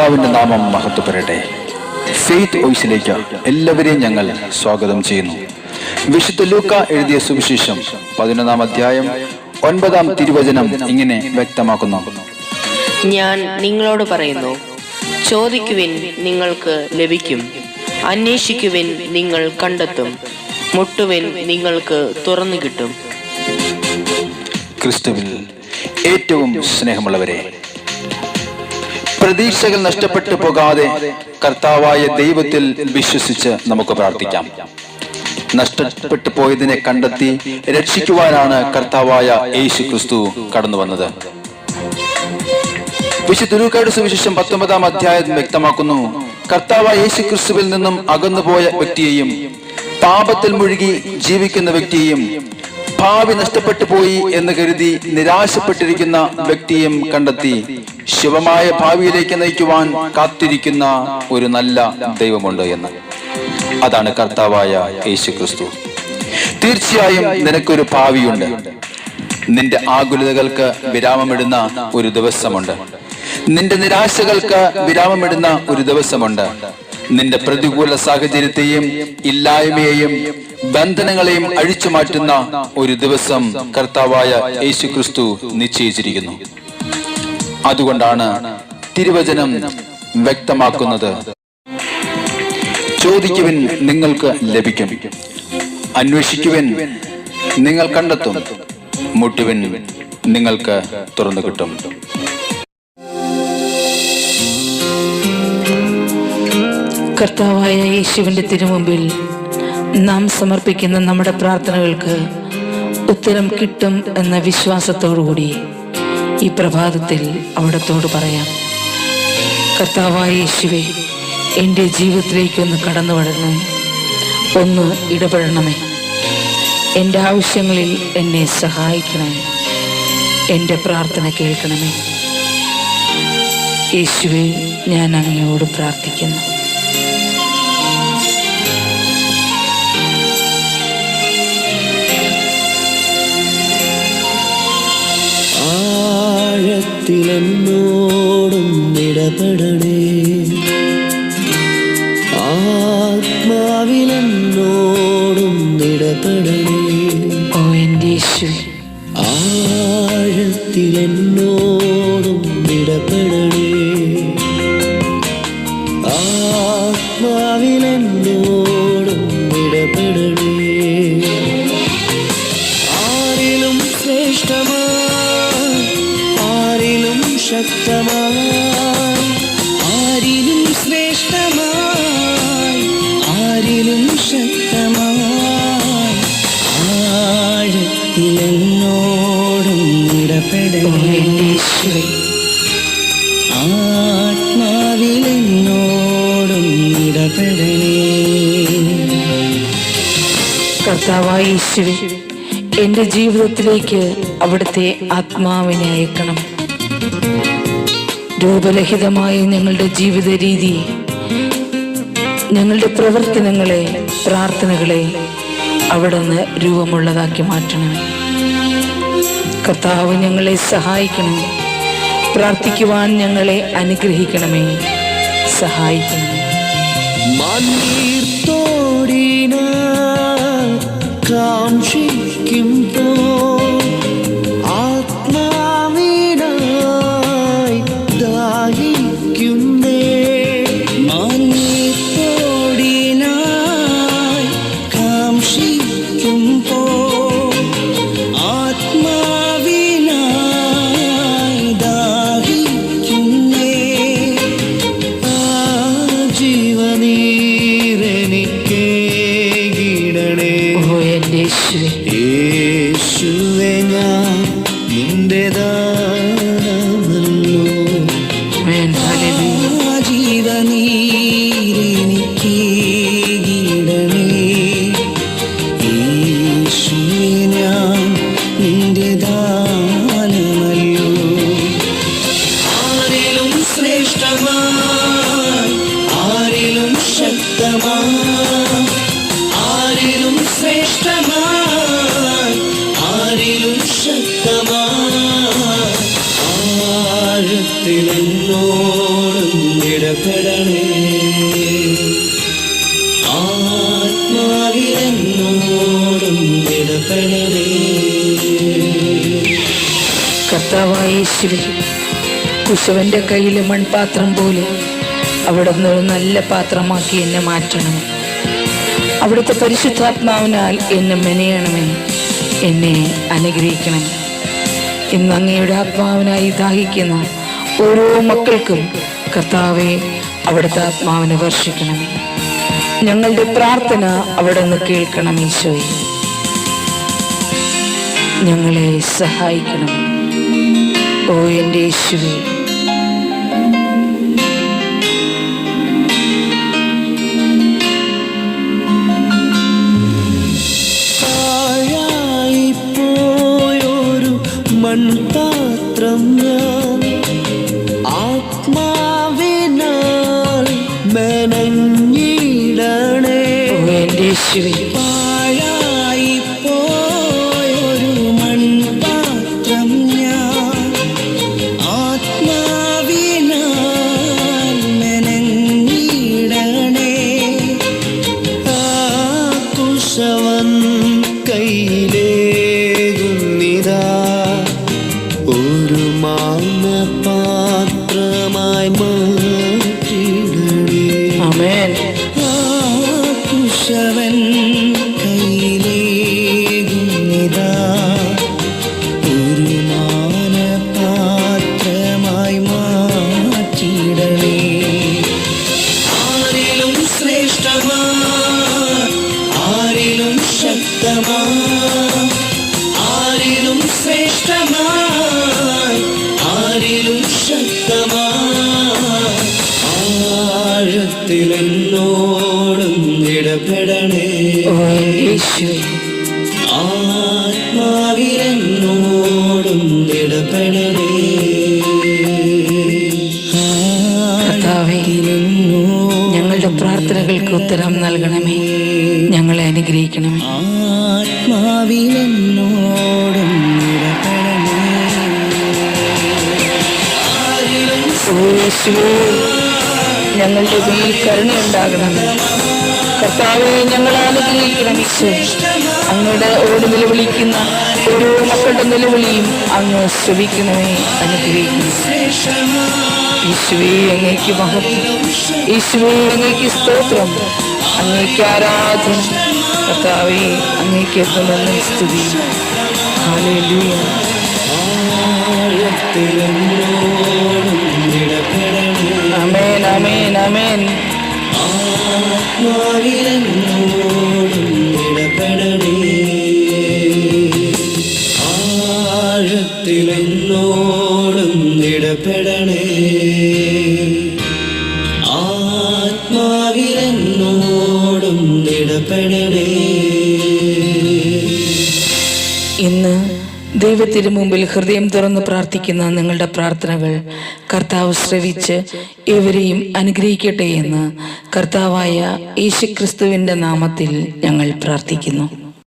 കർത്താവിന്റെ നാമം മഹത്വപ്പെടട്ടെ. ഫെയ്ത്ത് വോയിസിലേക്ക് എല്ലാവരെയും ഞങ്ങൾ സ്വാഗതം ചെയ്യുന്നു. വിശുദ്ധ ലൂക്ക എഴുതിയ സുവിശേഷം 11-ാം അധ്യായം 9-ാം തിരുവചനം ഇങ്ങനെ വ്യക്തമാക്കുന്നു: ഞാൻ നിങ്ങളോട് പറയുന്നു, ചോദിക്കുവിൻ, നിങ്ങൾക്ക് ലഭിക്കും; അന്വേഷിക്കുവിൻ, നിങ്ങൾ കണ്ടെത്തും; മുട്ടുവിൻ, നിങ്ങൾക്ക് തുറന്നു കിട്ടും. ക്രിസ്തുവിൽ ഏറ്റവും സ്നേഹമുള്ളവരെ, പ്രതീക്ഷകൾ നഷ്ടപ്പെട്ടു പോകാതെ കർത്താവായ ദൈവത്തിൽ വിശ്വസിച്ച് നമുക്ക് പ്രാർത്ഥിക്കാം. നഷ്ടപ്പെട്ടു പോയതിനെ കണ്ടെത്തി രക്ഷിക്കുവാനാണ് കർത്താവായ യേശു ക്രിസ്തു കടന്നു വന്നത്. വിശുദ്ധ ലൂക്കയുടെ സുവിശേഷം 19-ാം അധ്യായം വ്യക്തമാക്കുന്നു: കർത്താവായ യേശു ക്രിസ്തുവിൽ നിന്നും അകന്നുപോയ വ്യക്തിയെയും, പാപത്തിൽ മുഴുകി ജീവിക്കുന്ന വ്യക്തിയെയും, ഭാവി നഷ്ടപ്പെട്ടു പോയി എന്ന് കരുതി നിരാശപ്പെട്ടിരിക്കുന്ന വ്യക്തിയും കണ്ടെത്തി ശുഭമായ ഭാവിയിലേക്ക് നയിക്കുവാൻ കാത്തിരിക്കുന്ന ഒരു നല്ല ദൈവമുണ്ട് എന്ന്. അതാണ് കർത്താവായ യേശു ക്രിസ്തു. തീർച്ചയായും നിനക്കൊരു ഭാവിയുണ്ട്. നിന്റെ ആകുലതകൾക്ക് വിരാമമിടുന്ന ഒരു ദിവസമുണ്ട്. നിന്റെ നിരാശകൾക്ക് വിരാമമിടുന്ന ഒരു ദിവസമുണ്ട്. നിന്റെ പ്രതികൂല സാഹചര്യത്തെയും ഇല്ലായ്മയെയും ബന്ധനങ്ങളെയും അഴിച്ചു മാറ്റുന്ന ഒരു ദിവസം കർത്താവായ യേശു ക്രിസ്തു നിശ്ചയിച്ചിരിക്കുന്നു. അതുകൊണ്ടാണ് തിരുവചനം വ്യക്തമാക്കുന്നത്: ചോദിക്കുവിൻ, നിങ്ങൾക്ക് ലഭിക്കും; അന്വേഷിക്കുവിൻ, നിങ്ങൾ കണ്ടെത്തും; മുട്ടുവിൻ, നിങ്ങൾക്ക് തുറന്നു കിട്ടും. കർത്താവായ യേശുവിൻ്റെ തിരുമുമ്പിൽ നാം സമർപ്പിക്കുന്ന നമ്മുടെ പ്രാർത്ഥനകൾക്ക് ഉത്തരം കിട്ടും എന്ന വിശ്വാസത്തോടുകൂടി ഈ പ്രഭാതത്തിൽ അവിടത്തോട് പറയാം: കർത്താവായ യേശുവേ, എൻ്റെ ജീവിതത്തിലേക്കൊന്ന് കടന്നു വരണമേ, ഒന്ന് ഇടപെടണമേ. എൻ്റെ ആവശ്യങ്ങളിൽ എന്നെ സഹായിക്കണമേ, എൻ്റെ പ്രാർത്ഥന കേൾക്കണമേ. യേശുവേ, ഞാൻ അങ്ങയോട് പ്രാർത്ഥിക്കുന്നു. ആഴത്തിലെന്നോടും ഇടപെടണേ, ആത്മാവിലെന്നോടും ഇടപെടണേ. ഓ എൻ്റെ യേശുവേ, ആഴത്തിലെന്നോടും ഇടപെടണേ, ആത്മാവിലെന്നോടും ഇടപെടണേ. ആരിലും ശ്രേഷ്ഠമായി, ആരിലും ശക്തമായി, ആരിലും ശ്രേഷ്ഠമായി, ആരിലും ശക്തമായി, ആഴത്തിലെന്നോടും ഇടപെടണേ, ആത്മാവിലെന്നോടും ഇടപെടണേ. കർത്താവായ യേശുവേ, എൻ്റെ ജീവിതത്തിലേക്ക് അവിടുത്തെ ആത്മാവിനെ അയക്കണം. രൂപരഹിതമായ ഞങ്ങളുടെ ജീവിത രീതി, ഞങ്ങളുടെ പ്രവർത്തനങ്ങളെ, പ്രാർത്ഥനകളെ അവിടുന്ന് രൂപമുള്ളതാക്കി മാറ്റണമേ. കർത്താവ് ഞങ്ങളെ സഹായിക്കണമേ. പ്രാർത്ഥിക്കുവാൻ ഞങ്ങളെ അനുഗ്രഹിക്കണമേ, സഹായിക്കണമേ. കാക്ഷിക്കുമ്പോ ആത്മാവിനായി ദാഹിക്കുന്നേ, മാന്യത്തോടിനായി കാക്ഷിക്കുമ്പോ ആത്മാവിനായി ദാഹിക്കുന്നേ. ആ ജീവനീരെനിക്കേകണമേ, യേശുവേ, കുശവന്റെ കയ്യിലെ മൺപാത്രം പോലെ അവിടുന്ന് ഒരു നല്ല പാത്രമാക്കി എന്നെ മാറ്റണമേ. അവിടുത്തെ പരിശുദ്ധാത്മാവിനാൽ എന്നെ മെനയണമേ, എന്നെ അനുഗ്രഹിക്കണമേ. ഇന്ന് അങ്ങയുടെ ആത്മാവിനായി ദാഹിക്കുന്ന ഓരോ മക്കൾക്കും കർത്താവെ അവിടുത്തെ ആത്മാവിനെ വർഷിക്കണമേ. ഞങ്ങളുടെ പ്രാർത്ഥന അവിടുന്ന് കേൾക്കണം ഈശോയെ. ഞങ്ങളെ സഹായിക്കണം. ഓ എൻ്റെ യേശുവേ, പാഴായിപ്പോയൊരു മൺപാത്രം ഞാൻ ആത്മാവിനാൽ മെനഞ്ഞിടണേ. ഓ എൻ്റെ യേശുവേ, പാഴായിപ്പോയൊരു മൺപാത്രം ഞാൻ ആത്മാവിനാൽ മെനഞ്ഞിടണേ. ആ കുശവൻ കയ്യിലേകുന്നിതാ ഒരു മാനപാത്രമായി മാറ്റിടണേ. ആമേൻ. ആ കുശവൻ കയ്യിലേകുന്നിതാ ഒരു മാനപാത്രമായി മാറ്റിടണേ. ആരിലും ശ്രേഷ്ഠമാ, ആരിലും ശക്തമാ, ആരിലും ശ്രേഷ്ഠമായി, ആരിലും ശക്തമായി ആഴത്തിലെന്നോടും ഇടപെടണേ. ഓ എൻ്റെ യേശുവേ, ആത്മാവിലെന്നോടും ഇടപെടണേ. കർത്താവേ, ഞങ്ങളുടെ പ്രാർത്ഥനകൾക്ക് ഉത്തരം നൽകണമേ. ഞങ്ങളെ അനുഗ്രഹിക്കണമേ. ആത്മാവിലെന്നോടും ഇടപെടണേ. ഓ യേശുവേ, ഞങ്ങളുടെ മേൽ കരുണയുണ്ടാകണമേ. കർത്താവേ, ഞങ്ങളെ അനുഗ്രഹിക്കണം ഈശോ. അങ്ങയുടെ ഓട് നിലവിളിക്കുന്ന ഓരോ മക്കളുടെ നിലവിളിയും അങ്ങ് ശ്രവിക്കണമേ, അനുഗ്രഹിക്കണം. ഈശോയെ, അങ്ങേക്ക് മഹത്വം. ഈശോയെ, അങ്ങേക്ക് സ്തോത്രം. അങ്ങേക്ക് ആരാധന. കർത്താവേ, അങ്ങേക്ക് എന്നും സ്തുതി. ഹല്ലേലൂയ. ആമേൻ, ആമേൻ, ആമേൻ. ആത്മാവിലെന്നോടും ഇടപെടണേ. ആഴത്തിലെന്നോടും ഇടപെടണേ. ആത്മാവിലെന്നോടും ഇടപെടണേ. ഇന്ന് ദൈവത്തിന് മുമ്പിൽ ഹൃദയം തുറന്ന് പ്രാർത്ഥിക്കുന്ന നിങ്ങളുടെ പ്രാർത്ഥനകൾ കർത്താവ് ശ്രവിച്ച് ഇവരെയും അനുഗ്രഹിക്കട്ടെ എന്ന് കർത്താവായ യേശുക്രിസ്തുവിന്റെ നാമത്തിൽ ഞങ്ങൾ പ്രാർത്ഥിക്കുന്നു.